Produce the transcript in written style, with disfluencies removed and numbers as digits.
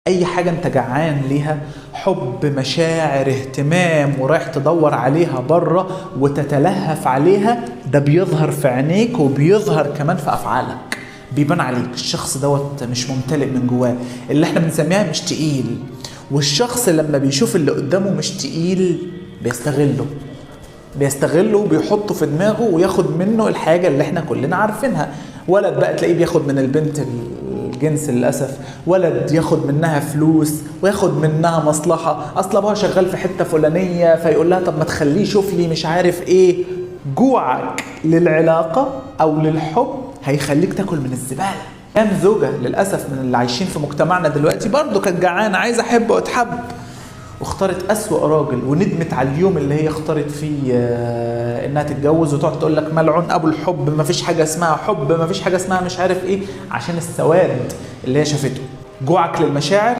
اي حاجة انت جعان ليها، حب، مشاعر، اهتمام، ورايح تدور عليها بره وتتلهف عليها، ده بيظهر في عينيك وبيظهر كمان في افعالك. بيبان عليك الشخص دوت مش ممتلئ من جواه، اللي احنا بنسميها مش تقيل. والشخص لما بيشوف اللي قدامه مش تقيل بيستغله وبيحطه في دماغه وياخد منه الحاجة اللي احنا كلنا عارفينها. ولد بقى تلاقيه بياخد من البنت الجنس للأسف، ولد ياخد منها فلوس وياخد منها مصلحة، أصلا هو شغال في حتة فلانية فيقول لها طب ما تخليه يشوف لي مش عارف ايه. جوعك للعلاقة أو للحب هيخليك تاكل من الزبالة. كام زوجة للأسف من اللي عايشين في مجتمعنا دلوقتي برضو كانت جعانة عايزة أحب وأتحب، واختارت أسوأ راجل وندمت على اليوم اللي هي اختارت فيه انها تتجوز، وتقعد تقول لك ملعون ابو الحب، مفيش حاجه اسمها حب، مفيش حاجه اسمها مش عارف ايه، عشان السواد اللي هي شافته. جوعك للمشاعر